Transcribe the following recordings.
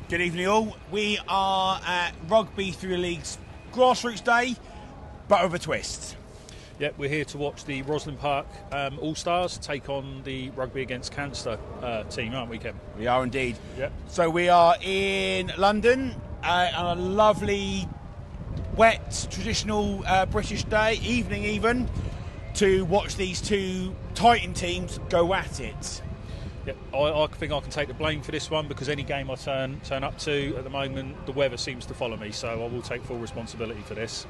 Good evening all. We are at Rugby Through The Leagues Grassroots Day, but with a twist. Yep, we're here to watch the Roslyn Park All Stars take on the Rugby Against Cancer team, aren't we, Ken? We are indeed. Yep. So we are in London on a lovely, wet, traditional British day, evening even, to watch these two Titan teams go at it. Yep. I think I can take the blame for this one because any game I turn up to at the moment, the weather seems to follow me, so I will take full responsibility for this.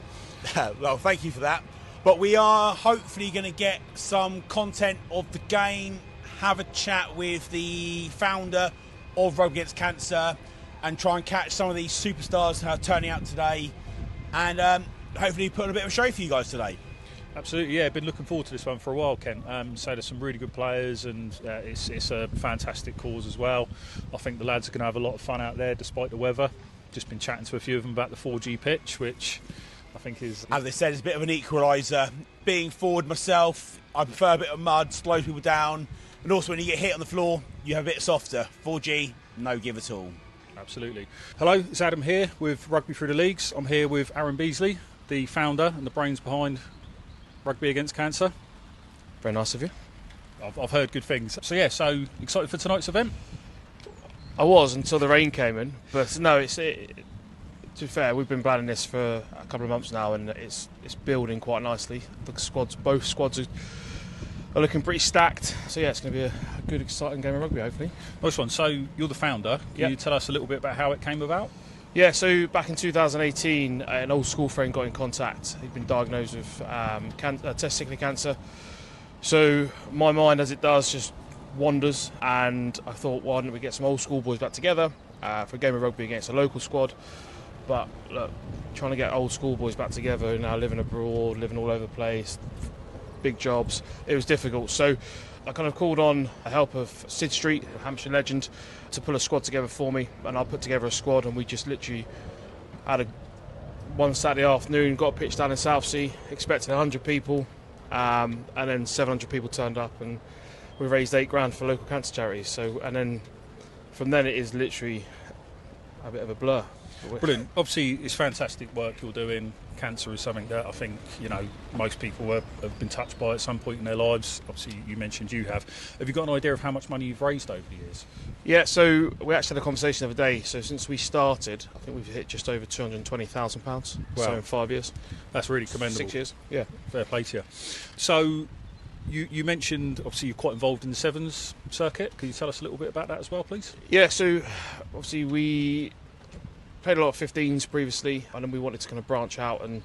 Well, thank you for that. But we are hopefully going to get some content of the game, have a chat with the founder of Rugby Against Cancer, and try and catch some of these superstars that are turning out today, and hopefully put on a bit of a show for you guys today. Absolutely, yeah. Been looking forward to this one for a while, Ken. So there's some really good players, and it's a fantastic cause as well. I think the lads are going to have a lot of fun out there despite the weather. Just been chatting to a few of them about the 4G pitch, which I think is, as they said, it's a bit of an equaliser. Being forward myself, I prefer a bit of mud, slows people down, and also when you get hit on the floor, you have a bit softer. 4G, no give at all. Absolutely. Hello, it's Adam here with Rugby Through The Leagues. I'm here with Aaron Beasley, the founder and the brains behind Rugby Against Cancer. Very nice of you. I've heard good things. So yeah, so excited for tonight's event? I was until the rain came in, but no, to be fair, we've been planning this for a couple of months now, and it's building quite nicely. Both squads are looking pretty stacked. So yeah, it's going to be a good, exciting game of rugby, hopefully. Nice one. So you're the founder. Can you tell us a little bit about how it came about? Yeah, so back in 2018, an old school friend got in contact. He'd been diagnosed with testicular cancer. So my mind, as it does, just wanders, and I thought, why don't we get some old school boys back together for a game of rugby against a local squad? But look, trying to get old school boys back together, now living abroad, living all over the place, big jobs, it was difficult. So I kind of called on the help of Sid Street, a Hampshire legend, to pull a squad together for me, and I put together a squad, and we just literally had one Saturday afternoon, got a pitch down in Southsea, expecting 100 people, and then 700 people turned up, and we raised $8,000 for local cancer charities. So, and then from then it is literally a bit of a blur. Brilliant. Obviously, it's fantastic work you're doing. Cancer is something that I think, most people have been touched by at some point in their lives. Obviously, you mentioned you have. Have you got an idea of how much money you've raised over the years? Yeah, so we actually had a conversation the other day. So since we started, I think we've hit just over £220,000. Wow. So in 5 years. That's really commendable. 6 years, yeah. Fair play to you. So you mentioned, obviously, you're quite involved in the Sevens circuit. Can you tell us a little bit about that as well, please? Yeah, so obviously we played a lot of 15s previously, and then we wanted to kind of branch out and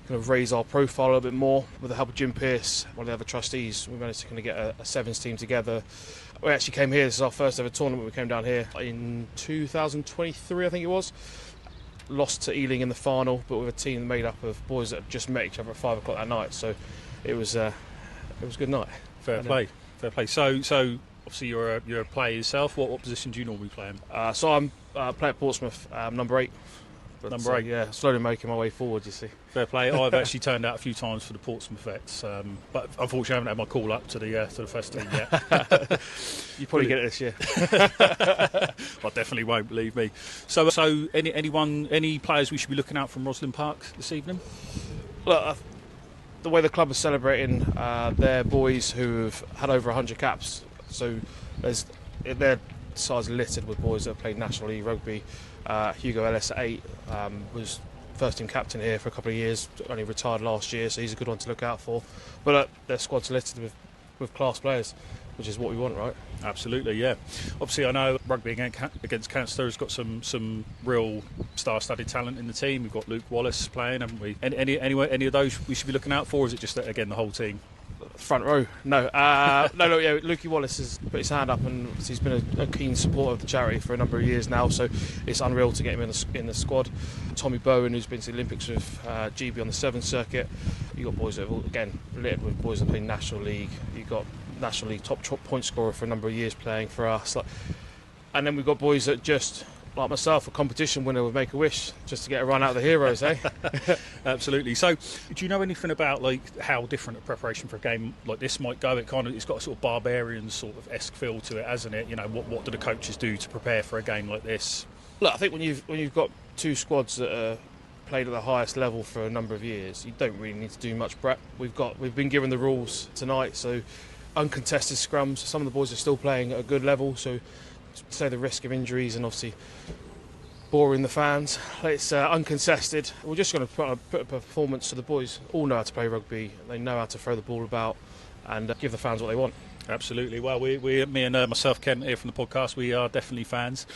kind of raise our profile a little bit more. With the help of Jim Pearce, one of the other trustees, we managed to kind of get a Sevens team together. We actually came here, this is our first ever tournament. We came down here in 2023, I think it was. Lost to Ealing in the final, but with a team made up of boys that had just met each other at 5 o'clock that night. So it was a good night. Fair play. So obviously you're a player yourself. What position do you normally play in? So I'm play at Portsmouth, number 8. But, number 8, yeah, slowly making my way forward. You see. Fair play. I've actually turned out a few times for the Portsmouth vets, but unfortunately I haven't had my call up to the first team yet. You probably get it this year. I definitely won't, believe me. So any players we should be looking out from Roslyn Park this evening? Look, the way the club is celebrating their boys who have had over 100 caps. So their side's littered with boys that have played National League rugby. Hugo Ellis at 8 was first team captain here for a couple of years, only retired last year, so he's a good one to look out for. But their squad's littered with class players, which is what we want, right? Absolutely, yeah. Obviously, I know Rugby Against Cancer has got some real star-studded talent in the team. We've got Luke Wallace playing, haven't we? Any of those we should be looking out for, or is it just, again, the whole team? Front row, no. Yeah, Lukey Wallace has put his hand up, and he's been a keen supporter of the charity for a number of years now, so it's unreal to get him in the squad. Tommy Bowen, who's been to the Olympics with GB on the Sevens circuit. You've got boys that have, again, littered with boys that play National League. You've got National League top point scorer for a number of years playing for us. And then we've got boys that just, like myself, a competition winner with Make-A-Wish, just to get a run out of the heroes, eh? Absolutely. So, do you know anything about how different a preparation for a game like this might go? It's got a sort of barbarian sort of esque feel to it, hasn't it? What do the coaches do to prepare for a game like this? Look, I think when you've got two squads that are played at the highest level for a number of years, you don't really need to do much prep. We've been given the rules tonight, so uncontested scrums. Some of the boys are still playing at a good level, so to say the risk of injuries and obviously boring the fans, it's uncontested. We're just going to put a performance so the boys all know how to play rugby. They know how to throw the ball about and give the fans what they want. Absolutely. Well, me and myself, Ken, here from the podcast, we are definitely fans.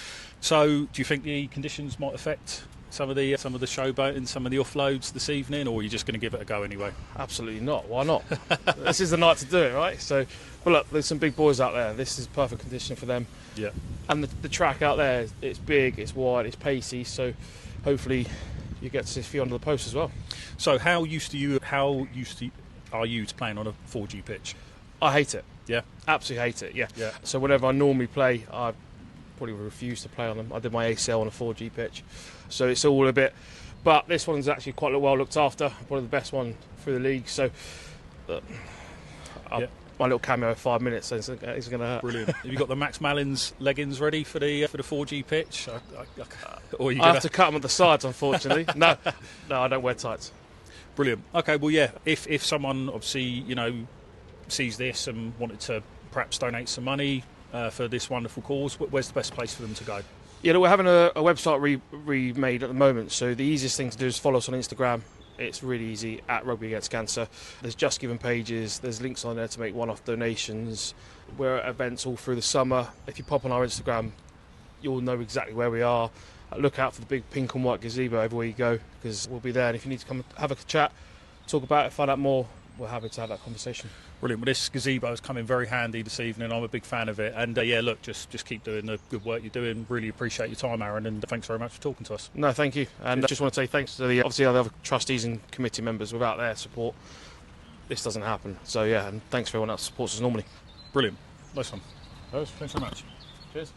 So, do you think the conditions might affect some of the showboating, some of the offloads this evening, or are you just going to give it a go anyway? Absolutely not. Why not? This is the night to do it, right? So, but look, there's some big boys out there. This is perfect condition for them. Yeah. And the track out there, it's big, it's wide, it's pacey. So, hopefully, you get to see a few under the post as well. So, how used are you to playing on a 4G pitch? I hate it. Yeah. Absolutely hate it. Yeah. Yeah. So, whenever I normally play, I probably refuse to play on them. I did my ACL on a 4G pitch, so it's all a bit. But this one's actually quite well looked after. One of the best one through the league. So my little cameo of 5 minutes is going to hurt. Brilliant. Have you got the Max Malins leggings ready for the 4G pitch? Or I have to cut them at the sides, unfortunately. No, I don't wear tights. Brilliant. Okay. Well, yeah. If someone obviously sees this and wanted to perhaps donate some money for this wonderful cause, where's the best place for them to go? Yeah, we're having a website remade at the moment, so the easiest thing to do is follow us on Instagram. It's really easy, at Rugby Against Cancer. There's Just Giving pages, there's links on there to make one-off donations. We're at events all through the summer. If you pop on our Instagram, you'll know exactly where we are. Look out for the big pink and white gazebo everywhere you go, because we'll be there. And if you need to come have a chat, talk about it, find out more, we're happy to have that conversation. Brilliant. Well, this gazebo has come in very handy this evening. I'm a big fan of it. And look, just keep doing the good work you're doing. Really appreciate your time, Aaron, and thanks very much for talking to us. No, thank you. And I just want to say thanks to the other trustees and committee members. Without their support, this doesn't happen. So yeah, and thanks for everyone else who supports us normally. Brilliant. Nice one. Thanks very much. Cheers.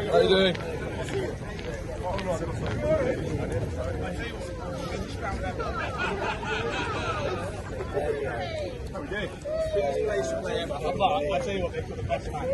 How you doing? I tell you what, they've got the best man.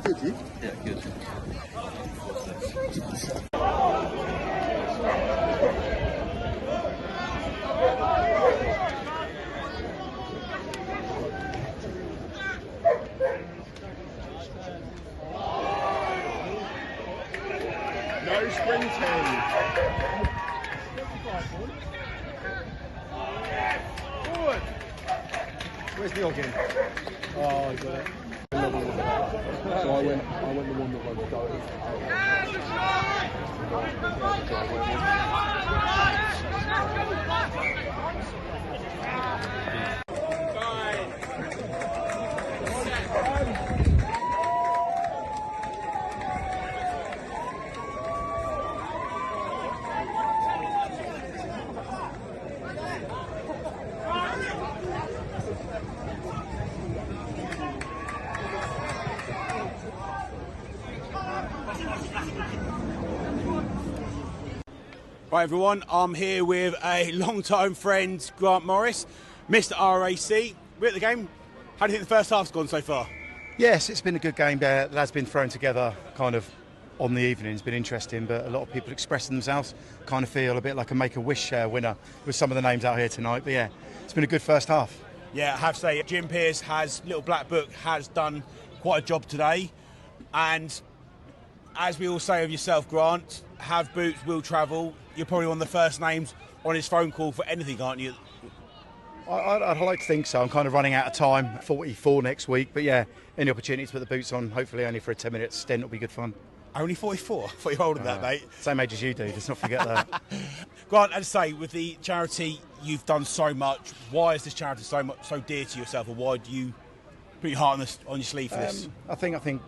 Did you? Yeah, good. No sprinting. Forward. Where's the organ? Oh, you got it. So I went the one that won't go. Right, everyone, I'm here with a long-time friend, Grant Morris, Mr. RAC. We're at the game. How do you think the first half's gone so far? Yes, it's been a good game. The lads been thrown together kind of on the evening. It's been interesting, but a lot of people expressing themselves. Kind of feel a bit like a Make-A-Wish winner with some of the names out here tonight. But yeah, it's been a good first half. Yeah, I have to say, Jim Pearce Little Black Book has done quite a job today. And as we all say of yourself, Grant, have boots, will travel. You're probably one of the first names on his phone call for anything, aren't you? I'd like to think so. I'm kind of running out of time, 44 next week. But yeah, any opportunity to put the boots on, hopefully only for a 10-minute stint, will be good fun. Only 44? I thought you were older than that, mate. Same age as you do, let's not forget that. Grant, as I say, with the charity, you've done so much. Why is this charity so dear to yourself, or why do you put your heart on your sleeve for this? I think,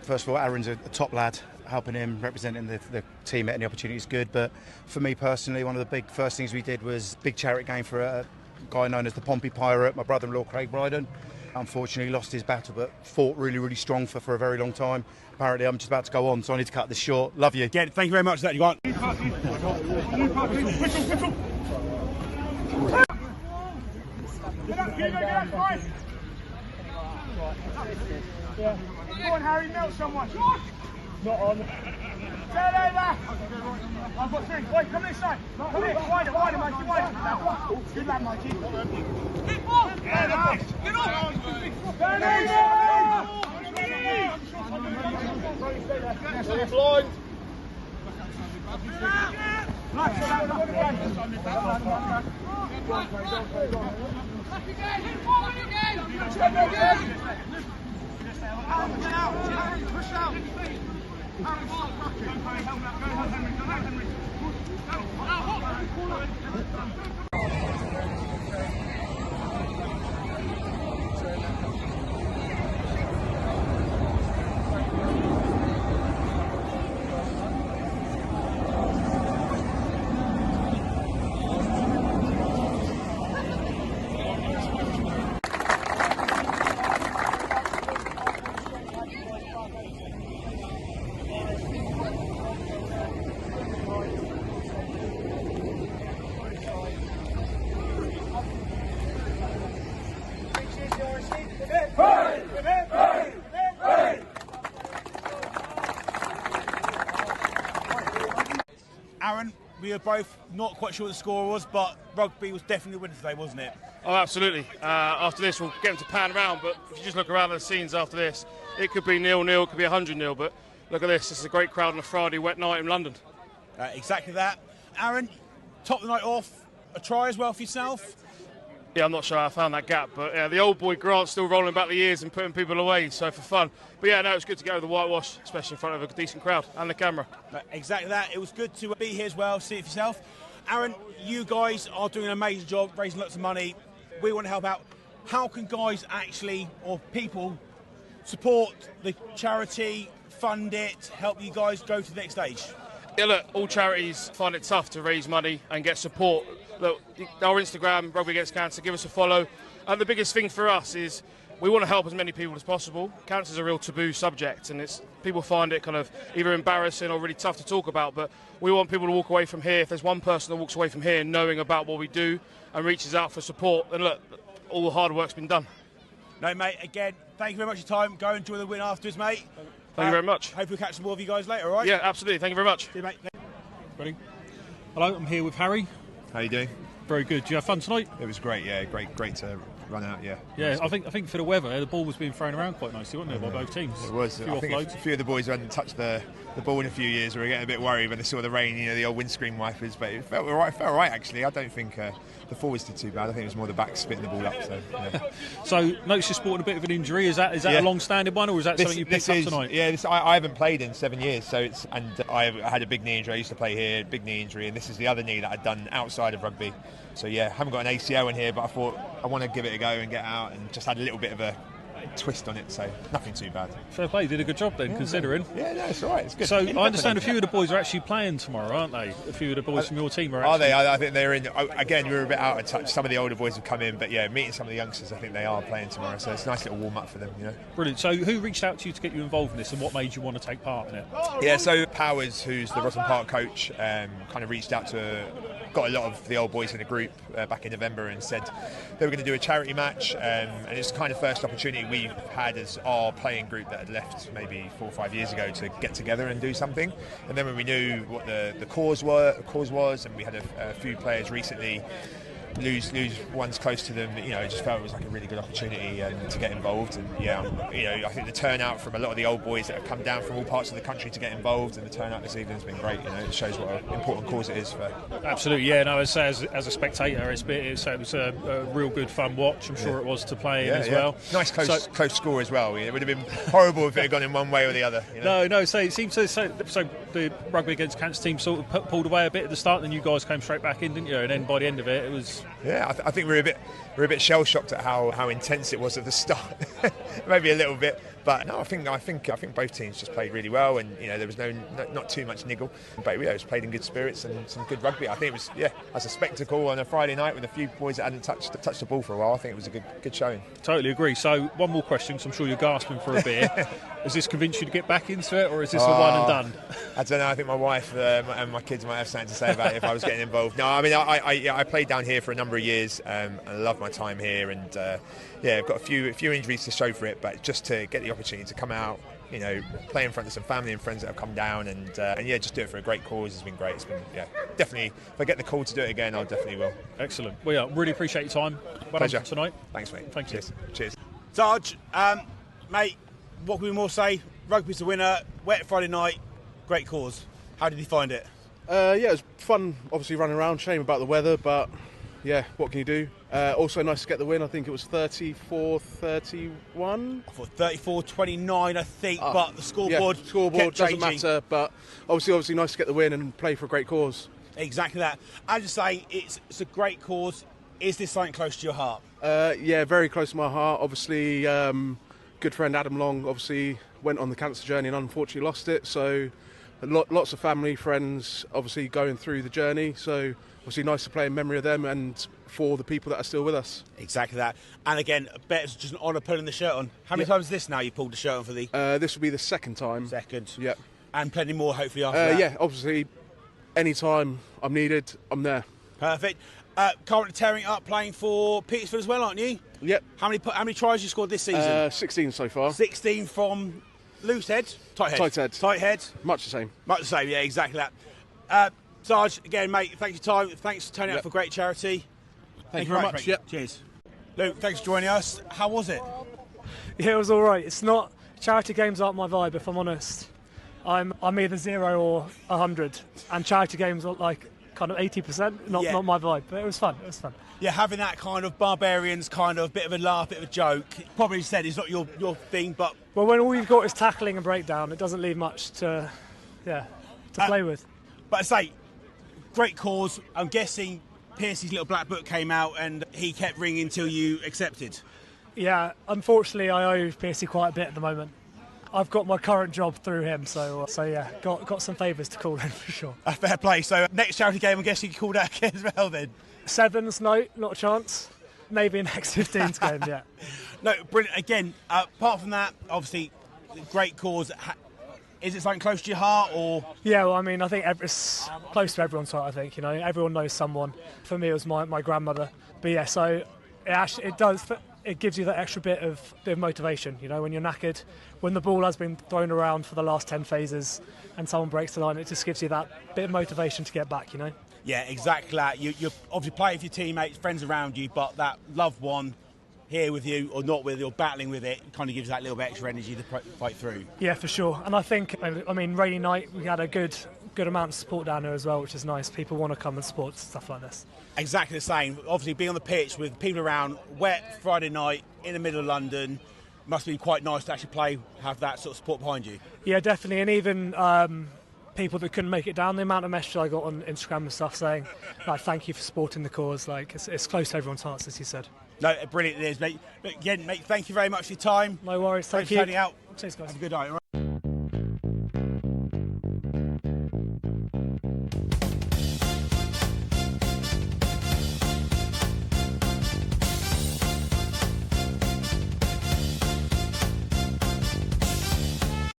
first of all, Aaron's a top lad. Helping him, representing the team at any opportunity is good. But for me personally, one of the big first things we did was big charity game for a guy known as the Pompey Pirate, my brother-in-law Craig Bryden. Unfortunately lost his battle, but fought really strong for a very long time. Apparently I'm just about to go on, so I need to cut this short. Love you. Again, thank you very much for that, Grant. Go on, Harry, melt someone. Not on. Turn over. I've got three. Wait, come this side. Come here. Wider, Mikey, wider. Good lad, Mikey. Big ball. Get off. Turn over. Blind. Push out. Aaron, we were both not quite sure what the score was, but rugby was definitely the winner today, wasn't it? Oh, absolutely. After this, we'll get them to pan around, but if you just look around the scenes after this, it could be 0-0, it could be 100-0, but look at this. This is a great crowd on a Friday wet night in London. Exactly that. Aaron, top the night off, a try as well for yourself? Yeah, I'm not sure how I found that gap, but the old boy Grant's still rolling back the years and putting people away, so for fun. But yeah, no, it's good to go with the whitewash, especially in front of a decent crowd and the camera. Exactly that. It was good to be here as well, see it for yourself. Aaron, you guys are doing an amazing job, raising lots of money. We want to help out. How can guys actually, or people, support the charity, fund it, help you guys go to the next stage? Yeah, look, all charities find it tough to raise money and get support. Look, our Instagram, Rugby Against Cancer, give us a follow. And the biggest thing for us is we want to help as many people as possible. Cancer is a real taboo subject, and people find it kind of either embarrassing or really tough to talk about. But we want people to walk away from here. If there's one person that walks away from here knowing about what we do and reaches out for support, then look, all the hard work's been done. No, mate, again, thank you very much for your time. Go enjoy the win afterwards, mate. Thank you very much. Hope we'll catch some more of you guys later, all right? Yeah, absolutely. Thank you very much. See you, mate. Ready? Hello, I'm here with Harry. How you doing? Very good. Did you have fun tonight? It was great, yeah, great to run out, yeah. Yeah, I think for the weather, the ball was being thrown around quite nicely, wasn't it, by both teams? It was. I think a few of the boys who hadn't touched the ball in a few years were getting a bit worried when they saw the rain, the old windscreen wipers, but it felt all right actually. I don't think the forwards did too bad. I think it was more the backs spitting the ball up. So, yeah. So, notice you're sporting a bit of an injury. Is that a long-standing one, or is that something you picked up tonight? Yeah, I haven't played in 7 years, and I had a big knee injury. I used to play here, big knee injury, and this is the other knee that I'd done outside of rugby. So yeah, haven't got an ACL in here, but I thought I want to give it a go and get out, and just had a little bit of a twist on it, so nothing too bad. Fair play, did a good job then, considering. Yeah, no, it's all right. It's good. So I understand a few of the boys are actually playing tomorrow, aren't they? A few of the boys from your team are. Are they? I think they're in. Again, we were a bit out of touch. Some of the older boys have come in, but yeah, meeting some of the youngsters, I think they are playing tomorrow. So it's a nice little warm up for them, you know. Brilliant. So who reached out to you to get you involved in this, and what made you want to take part in it? Yeah, so Powers, who's the Roslyn Park coach, kind of reached out to. Got a lot of the old boys in the group back in November and said they were going to do a charity match, and it's kind of first opportunity we've had as our playing group that had left maybe 4 or 5 years ago to get together and do something. And then when we knew what the cause was, and we had a few players recently lose ones close to them, you know, it just felt it was like a really good opportunity to get involved. And yeah, you know, I think the turnout from a lot of the old boys that have come down from all parts of the country to get involved, and the turnout this evening has been great. You know, it shows what an important cause it is for. Absolutely, yeah. No, as a spectator, it was a real good fun watch. I'm sure it was to play in as well. Nice close score as well. It would have been horrible if it had gone in one way or the other. You know? No. So it seems so the Rugby Against Cancer team sort of pulled away a bit at the start, and then you guys came straight back in, didn't you? And then by the end of it, it was. Yeah, I think we're a bit shell shocked at how intense it was at the start. Maybe a little bit, but no, I think both teams just played really well, and you know there was not too much niggle, but we just played in good spirits and some good rugby. I think it was as a spectacle on a Friday night with a few boys that hadn't touched the ball for a while. I think it was a good showing. Totally agree. So one more question, because I'm sure you're gasping for a beer. Has this convinced you to get back into it, or is this a one and done? I don't know. I think my wife and my kids might have something to say about it if I was getting involved. No, I mean I played down here for a number of years, and I love my time here, and I've got a few injuries to show for it, but just to get the opportunity to come out, you know, play in front of some family and friends that have come down, and just do it for a great cause has been great. It's been definitely. If I get the call to do it again, I definitely will. Excellent. Well, yeah, really appreciate your time. Well Pleasure done tonight. Thanks, mate. Thank you. Cheers. Sarge, mate, what can we more say? Rugby's the winner. Wet Friday night. Great cause. How did you find it? It was fun, obviously running around. Shame about the weather, but yeah, what can you do? Also nice to get the win. I think it was 34-31. I thought 34-29, I think, but the scoreboard kept doesn't changing. matter, but obviously nice to get the win and play for a great cause. Exactly that. As you say, it's a great cause. Is this something close to your heart? Yeah, very close to my heart. Obviously, good friend Adam Long obviously went on the cancer journey and unfortunately lost it. So lots of family, friends obviously going through the journey. So obviously nice to play in memory of them and for the people that are still with us. Exactly that. And again, I bet it's just an honour putting the shirt on. How many times is this now you pulled the shirt on for the... This will be the second time. Second. Yep. And plenty more hopefully after that. Yeah, obviously any time I'm needed, I'm there. Perfect. Currently tearing up, playing for Petersfield as well, aren't you? Yep. How many tries you scored this season? 16 so far. 16 from loose head? Tight head. Tight head. Much the same. Much the same, yeah, exactly that. Sarge, again, mate, thanks for your time. Thanks for turning out for great charity. Thank you very much. Yep. Cheers. Luke, thanks for joining us. How was it? Yeah, it was all right. It's not... Charity games aren't my vibe, if I'm honest. I'm either 0 or 100, and charity games are like kind of 80%, not my vibe, but it was fun. Yeah, having that kind of barbarians kind of bit of a laugh, bit of a joke. Probably said it's not your thing, but... Well, when all you've got is tackling and breakdown, it doesn't leave much to play with. But I say, great cause. I'm guessing Piercy's little black book came out and he kept ringing until you accepted. Yeah, unfortunately I owe Piercy quite a bit at the moment. I've got my current job through him, so yeah, got some favours to call in for sure. Fair play. So next charity game, I'm guessing you called out again as well then? Sevens, no, not a chance. Maybe next 15's game, yeah. No, brilliant. Again, apart from that, obviously, great cause. Is it something close to your heart, or? Yeah, well, I mean, I think it's close to everyone's heart. I think, you know, everyone knows someone. For me, it was my grandmother. But yeah, so it does. It gives you that extra bit of motivation, you know, when you're knackered, when the ball has been thrown around for the last 10 phases and someone breaks the line, it just gives you that bit of motivation to get back, you know. Yeah, exactly that. You're obviously playing with your teammates, friends around you, but that loved one here with you or not with you or battling with it kind of gives that little bit extra energy to fight through. Yeah, for sure. And I think, I mean, rainy night, we had a good amount of support down here as well, which is nice. People want to come and support stuff like this. Exactly the same. Obviously, being on the pitch with people around, wet Friday night in the middle of London, must be quite nice to actually have that sort of support behind you. Yeah, definitely. And even people that couldn't make it down. The amount of messages I got on Instagram and stuff saying, like, thank you for supporting the cause. Like, it's close to everyone's hearts, as you said. No, brilliant it is, mate. But again, mate, thank you very much for your time. No worries. Thank you. For turning out. Cheers, guys. Have a good night, all right?